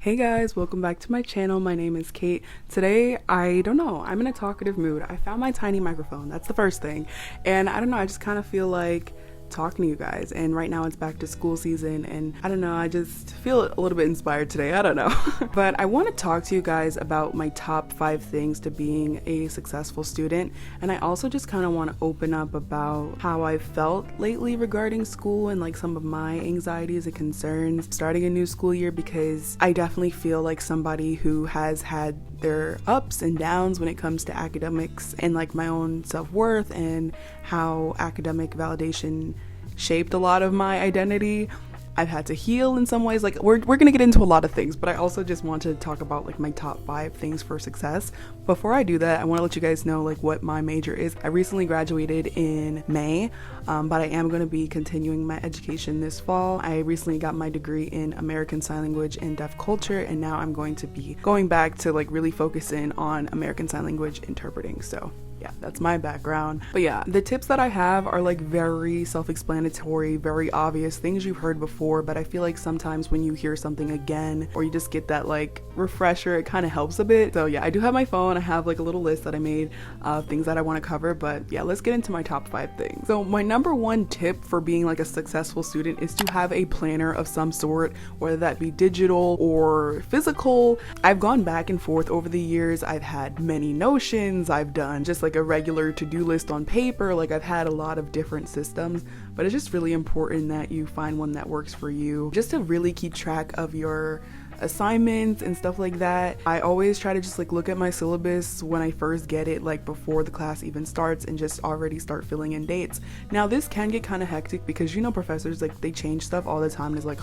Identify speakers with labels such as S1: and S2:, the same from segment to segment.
S1: Hey guys, welcome back to my channel. My name is Kate. Today, I don't know, I'm in a talkative mood. I found my tiny microphone, that's the first thing. And I don't know, I just kind of feel like talking to you guys. And right now it's back to school season and I don't know, I just feel a little bit inspired today, I don't know. But I want to talk to you guys about my top 5 things to being a successful student. And I also just kind of want to open up about how I felt lately regarding school and like some of my anxieties and concerns starting a new school year, because I definitely feel like somebody who has had their ups and downs when it comes to academics and like my own self-worth and how academic validation shaped a lot of my identity. I've had to heal in some ways. Like we're gonna get into a lot of things, but I also just want to talk about like my top 5 things for success. Before I do that, I want to let you guys know like what my major is. I recently graduated in May, but I am going to be continuing my education this fall. I recently got my degree in American Sign Language and Deaf Culture, and now I'm going to be going back to like really focus in on American Sign Language interpreting. So yeah, that's my background. But yeah, the tips that I have are like very self-explanatory, very obvious things you've heard before, but I feel like sometimes when you hear something again or you just get that like refresher, it kind of helps a bit. So yeah, I do have my phone. I have like a little list that I made of things that I want to cover, but yeah, let's get into my top 5 things. So my number 1 tip for being like a successful student is to have a planner of some sort, whether that be digital or physical. I've gone back and forth over the years. I've had many Notions. I've done just like a regular to-do list on paper. Like I've had a lot of different systems, but it's just really important that you find one that works for you just to really keep track of your assignments and stuff like that. I always try to just like look at my syllabus when I first get it, like before the class even starts, and just already start filling in dates. Now this can get kind of hectic because you know professors like they change stuff all the time and it's like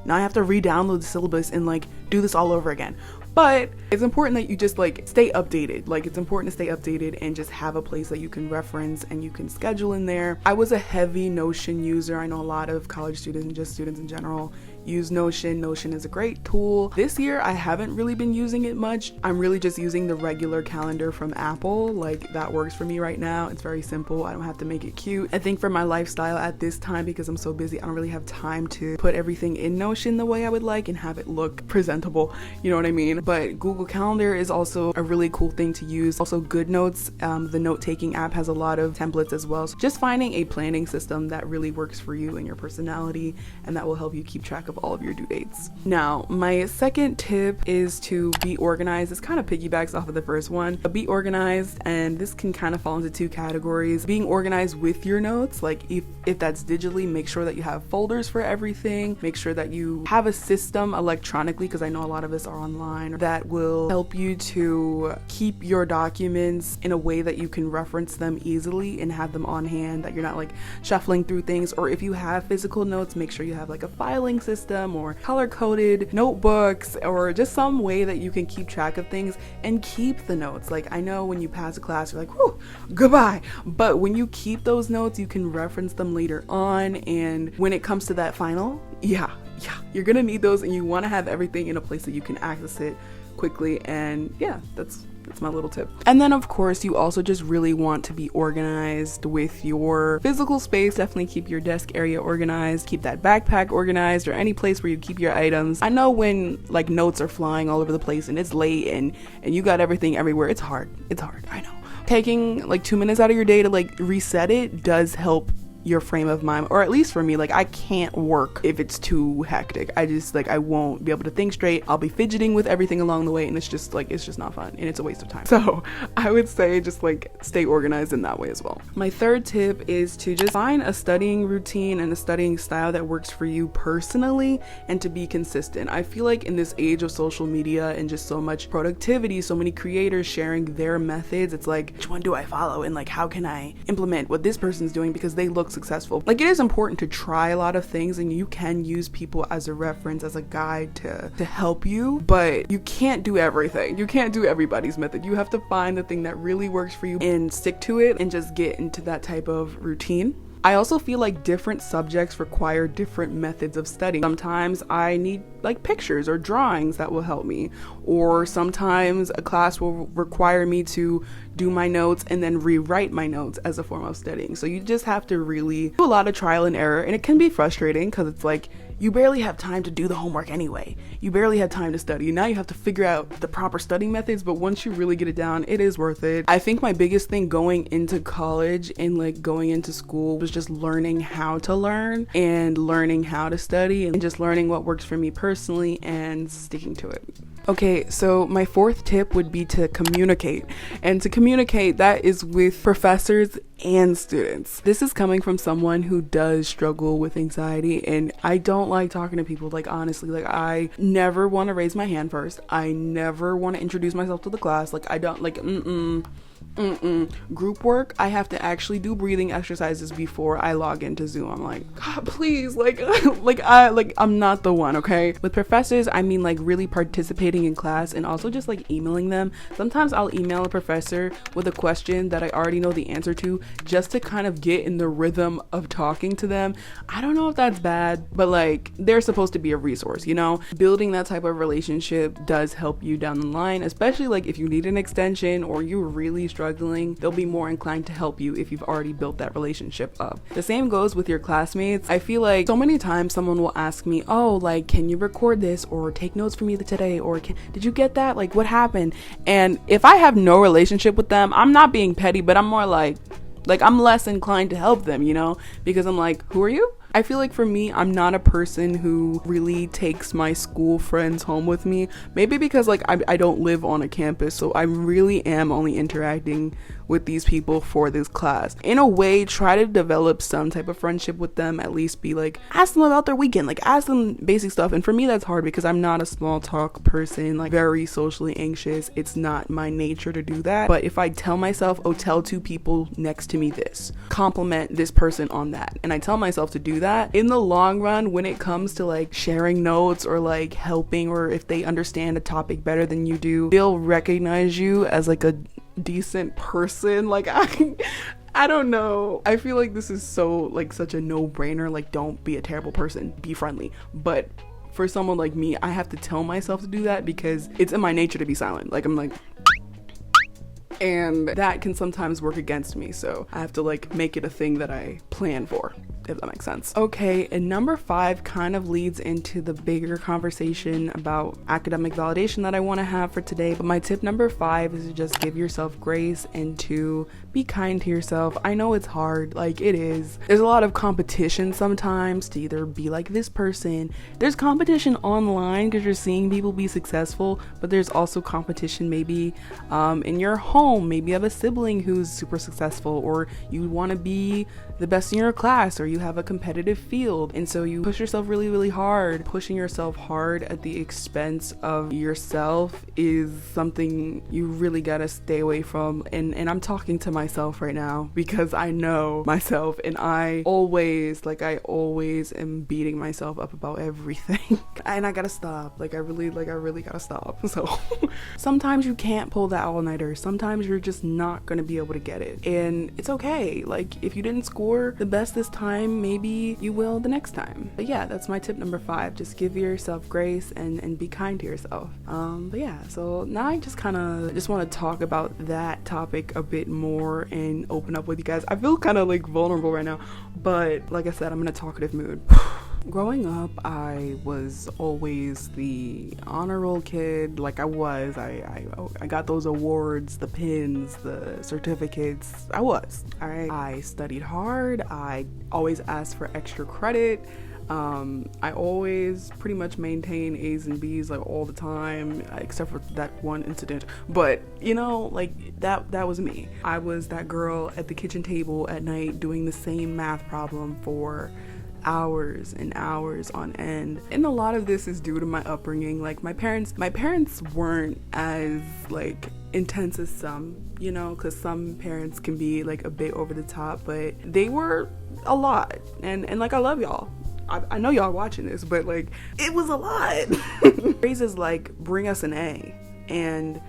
S1: now I have to re-download the syllabus and like do this all over again. But it's important that you just like stay updated. Like it's important to stay updated and just have a place that you can reference and you can schedule in there. I was a heavy Notion user. I know a lot of college students and just students in general use Notion. Notion is a great tool. This year I haven't really been using it much. I'm really just using the regular calendar from Apple. Like that works for me right now. It's very simple. I don't have to make it cute. I think for my lifestyle at this time, because I'm so busy, I don't really have time to put everything in Notion the way I would like and have it look presentable. You know what I mean? But Google Calendar is also a really cool thing to use. Also GoodNotes, the note-taking app, has a lot of templates as well. So just finding a planning system that really works for you and your personality and that will help you keep track of all of your due dates. Now, my second tip is to be organized. This kind of piggybacks off of the first one, but be organized, and this can kind of fall into 2 categories. Being organized with your notes, like if that's digitally, make sure that you have folders for everything. Make sure that you have a system electronically, because I know a lot of us are online, that will help you to keep your documents in a way that you can reference them easily and have them on hand, that you're not like shuffling through things. Or if you have physical notes, make sure you have like a filing system or color-coded notebooks or just some way that you can keep track of things and keep the notes. Like I know when you pass a class, you're like, whew, goodbye. But when you keep those notes, you can reference them later on. And when it comes to that final, yeah, you're gonna need those, and you want to have everything in a place that you can access it quickly. And yeah, that's my little tip. And then of course you also just really want to be organized with your physical space. Definitely keep your desk area organized, keep that backpack organized, or any place where you keep your items. I know when like notes are flying all over the place and it's late and you got everything everywhere, it's hard, I know. Taking like 2 minutes out of your day to like reset it does help your frame of mind, or at least for me, like I can't work if it's too hectic. I just like I won't be able to think straight. I'll be fidgeting with everything along the way, and it's just not fun and it's a waste of time. So I would say just like stay organized in that way as well. My third tip is to just find a studying routine and a studying style that works for you personally and to be consistent. I feel like in this age of social media and just so much productivity, so many creators sharing their methods, it's like, which one do I follow and like how can I implement what this person's doing because they look successful? Like it is important to try a lot of things, and you can use people as a reference, as a guide to help you, but you can't do everything. You can't do everybody's method. You have to find the thing that really works for you and stick to it and just get into that type of routine. I also feel like different subjects require different methods of studying. Sometimes I need like pictures or drawings that will help me, or sometimes a class will require me to do my notes and then rewrite my notes as a form of studying. So you just have to really do a lot of trial and error, and it can be frustrating because it's like you barely have time to do the homework anyway. You barely have time to study. Now you have to figure out the proper study methods, but once you really get it down, it is worth it. I think my biggest thing going into college and like going into school was just learning how to learn and learning how to study and just learning what works for me personally and sticking to it. Okay, so my fourth tip would be to communicate. And to communicate, that is with professors and students. This is coming from someone who does struggle with anxiety, and I don't like talking to people. Like, honestly, like, I never want to raise my hand first. I never want to introduce myself to the class. Like, I don't like group work. I have to actually do breathing exercises before I log into Zoom. I'm like, God, please, I'm not the one. Okay, with professors, I mean like really participating in class and also just like emailing them. Sometimes I'll email a professor with a question that I already know the answer to, just to kind of get in the rhythm of talking to them. I don't know if that's bad, but like, they're supposed to be a resource, you know? Building that type of relationship does help you down the line, especially like if you need an extension or you're really struggling. They'll be more inclined to help you if you've already built that relationship up. The same goes with your classmates. I feel like so many times someone will ask me, oh, like, can you record this or take notes for me today, or did you get that, like, what happened? And if I have no relationship with them, I'm not being petty, but I'm more like I'm less inclined to help them, you know, because I'm like, who are you? I feel like for me, I'm not a person who really takes my school friends home with me. Maybe because like I don't live on a campus, so I really am only interacting with these people for this class. In a way, try to develop some type of friendship with them. At least be like, ask them about their weekend, like ask them basic stuff. And for me, that's hard because I'm not a small talk person, like very socially anxious. It's not my nature to do that. But if I tell myself, oh, tell two people next to me this, compliment this person on that, and I tell myself to do that, in the long run, when it comes to like sharing notes or like helping, or if they understand a topic better than you do, they'll recognize you as like a decent person. Like, I don't know. I feel like this is so like such a no-brainer. Like, don't be a terrible person, be friendly. But for someone like me, I have to tell myself to do that because it's in my nature to be silent. Like, I'm like, and that can sometimes work against me, so I have to like make it a thing that I plan for, if that makes sense. Okay, and number 5 kind of leads into the bigger conversation about academic validation that I want to have for today. But my tip number 5 is to just give yourself grace and to be kind to yourself. I know it's hard, like it is. There's a lot of competition sometimes to either be like this person. There's competition online because you're seeing people be successful, but there's also competition maybe in your home. Maybe you have a sibling who's super successful, or you want to be the best in your class, or you have a competitive field, and so you push yourself really, really hard. Pushing yourself hard at the expense of yourself is something you really gotta stay away from. And I'm talking to myself right now because I know myself, and I always am beating myself up about everything. And I gotta stop. I really gotta stop. So sometimes you can't pull the all-nighter. Sometimes you're just not gonna be able to get it, and it's okay. Like, if you didn't score the best this time, maybe you will the next time. But yeah, that's my tip number 5. Just give yourself grace and be kind to yourself. But yeah, so now I just want to talk about that topic a bit more and open up with you guys. I feel kind of like vulnerable right now, but like I said, I'm in a talkative mood. Growing up, I was always the honor roll kid. Like, I got those awards, the pins, the certificates. I studied hard. I always asked for extra credit. I always pretty much maintain A's and B's like all the time, except for that one incident. But you know, like that was me. I was that girl at the kitchen table at night doing the same math problem for hours and hours on end. And a lot of this is due to my upbringing. Like, my parents weren't as like intense as some, you know, because some parents can be like a bit over the top, but they were a lot. And like, I love y'all. I know y'all watching this, but like, it was a lot. Phrases like, bring us an A, and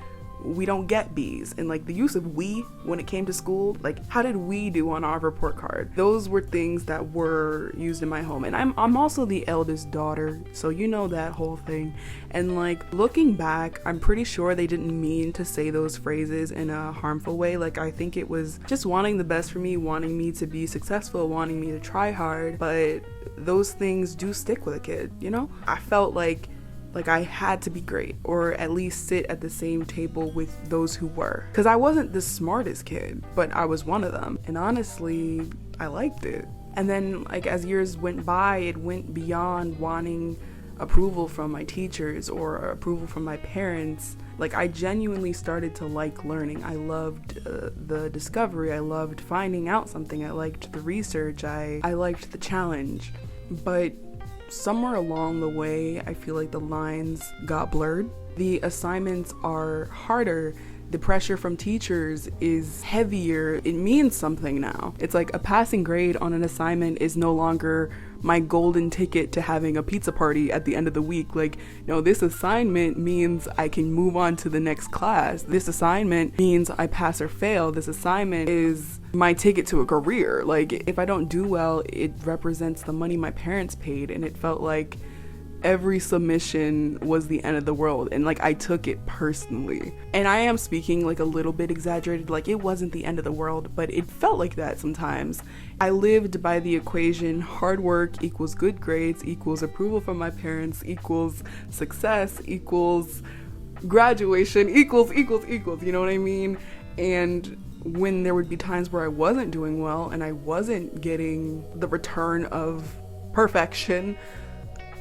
S1: we don't get B's. And like the use of we when it came to school, like how did we do on our report card? Those were things that were used in my home. And I'm also the eldest daughter, so you know that whole thing. And like looking back, I'm pretty sure they didn't mean to say those phrases in a harmful way. Like I think it was just wanting the best for me, wanting me to be successful, wanting me to try hard. But those things do stick with a kid, you know? I felt like I had to be great, or at least sit at the same table with those who were. Because I wasn't the smartest kid, but I was one of them. And honestly, I liked it. And then like as years went by, it went beyond wanting approval from my teachers or approval from my parents. Like I genuinely started to like learning. I loved the discovery. I loved finding out something. I liked the research. I liked the challenge. But somewhere along the way, I feel like the lines got blurred. The assignments are harder. The pressure from teachers is heavier. It means something now. It's like a passing grade on an assignment is no longer my golden ticket to having a pizza party at the end of the week. Like, no, this assignment means I can move on to the next class. This assignment means I pass or fail. This assignment is my ticket to a career. Like, if I don't do well, it represents the money my parents paid, and it felt like every submission was the end of the world, and like I took it personally. And I am speaking like a little bit exaggerated, like it wasn't the end of the world, but it felt like that sometimes. I lived by the equation hard work equals good grades equals approval from my parents equals success equals graduation equals, you know what I mean? And when there would be times where I wasn't doing well and I wasn't getting the return of perfection,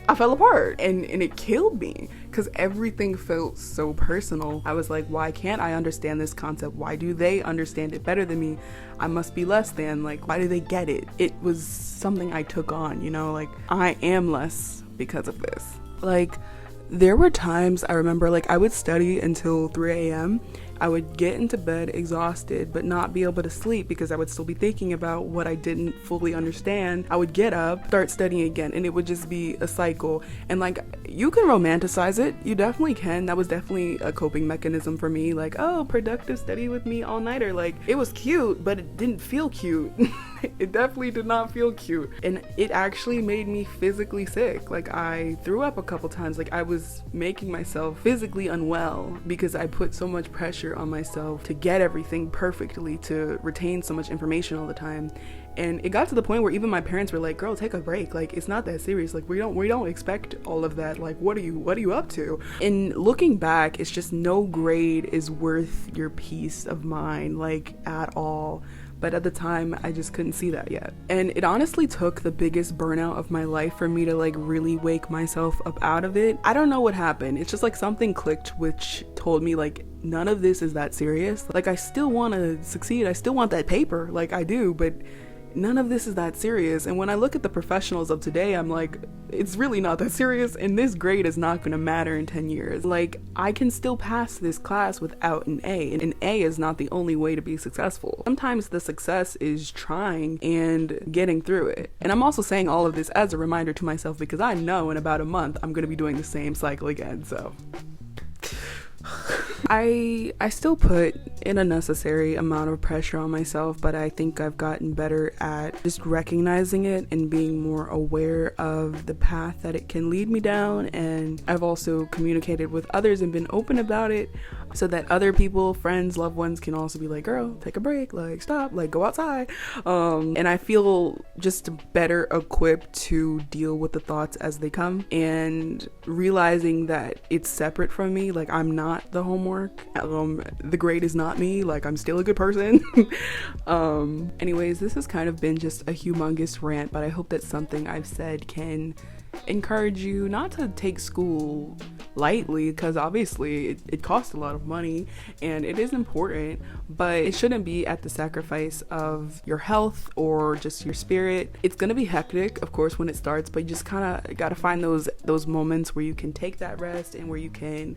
S1: I fell apart, and it killed me because everything felt so personal. I was like, why can't I understand this concept? Why do they understand it better than me? I must be less than. Like, why do they get it? It was something I took on, you know, like I am less because of this. Like, there were times I remember, like I would study until 3 a.m. I would get into bed exhausted but not be able to sleep because I would still be thinking about what I didn't fully understand. I would get up, start studying again, and it would just be a cycle. And like, you can romanticize it, you definitely can. That was definitely a coping mechanism for me. Like, oh, productive study with me all nighter. Like, it was cute, but it didn't feel cute. It definitely did not feel cute, and it actually made me physically sick. Like, I threw up a couple times. Like, I was making myself physically unwell because I put so much pressure on myself to get everything perfectly, to retain so much information all the time. And it got to the point where even my parents were like, girl, take a break. Like, it's not that serious. Like, we don't expect all of that. Like, what are you up to? And looking back, it's just no grade is worth your peace of mind, like, at all. But at the time, I just couldn't see that yet. And it honestly took the biggest burnout of my life for me to like really wake myself up out of it. I don't know what happened. It's just like something clicked, which told me like, none of this is that serious. Like, I still want to succeed. I still want that paper. Like, I do, but none of this is that serious. And when I look at the professionals of today, I'm like, it's really not that serious, and this grade is not going to matter in 10 years. Like, I can still pass this class without an A, and an A is not the only way to be successful. Sometimes the success is trying and getting through it. And I'm also saying all of this as a reminder to myself because I know in about a month I'm going to be doing the same cycle again. So I still put an unnecessary amount of pressure on myself, but I think I've gotten better at just recognizing it and being more aware of the path that it can lead me down. And I've also communicated with others and been open about it so that other people, friends, loved ones can also be like, girl, take a break, like stop, like go outside. And I feel just better equipped to deal with the thoughts as they come, and realizing that it's separate from me. Like, I'm not the homework. The grade is not me. Like, I'm still a good person. Anyways, this has kind of been just a humongous rant, but I hope that something I've said can encourage you not to take school lightly, because obviously it costs a lot of money and it is important, but it shouldn't be at the sacrifice of your health or just your spirit. It's gonna be hectic, of course, when it starts, but you just kind of gotta find those moments where you can take that rest and where you can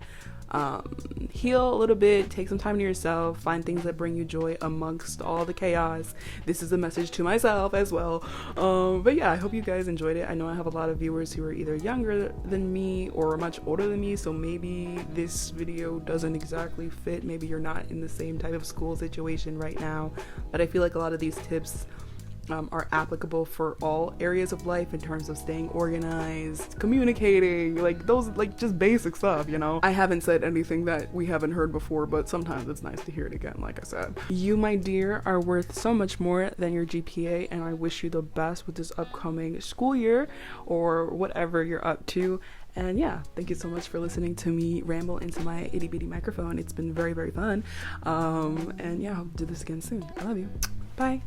S1: heal a little bit, take some time to yourself, find things that bring you joy amongst all the chaos. This is a message to myself as well. But yeah, I hope you guys enjoyed it. I know I have a lot of viewers who are either younger than me or much older than me, so maybe this video doesn't exactly fit. Maybe you're not in the same type of school situation right now, but I feel like a lot of these tips are applicable for all areas of life in terms of staying organized, communicating, like those, like just basic stuff, you know. I haven't said anything that we haven't heard before, but sometimes it's nice to hear it again. Like I said, you, my dear, are worth so much more than your GPA, and I wish you the best with this upcoming school year or whatever you're up to. And yeah, thank you so much for listening to me ramble into my itty bitty microphone. It's been very, very fun. And yeah, I'll do this again soon. I love you. Bye.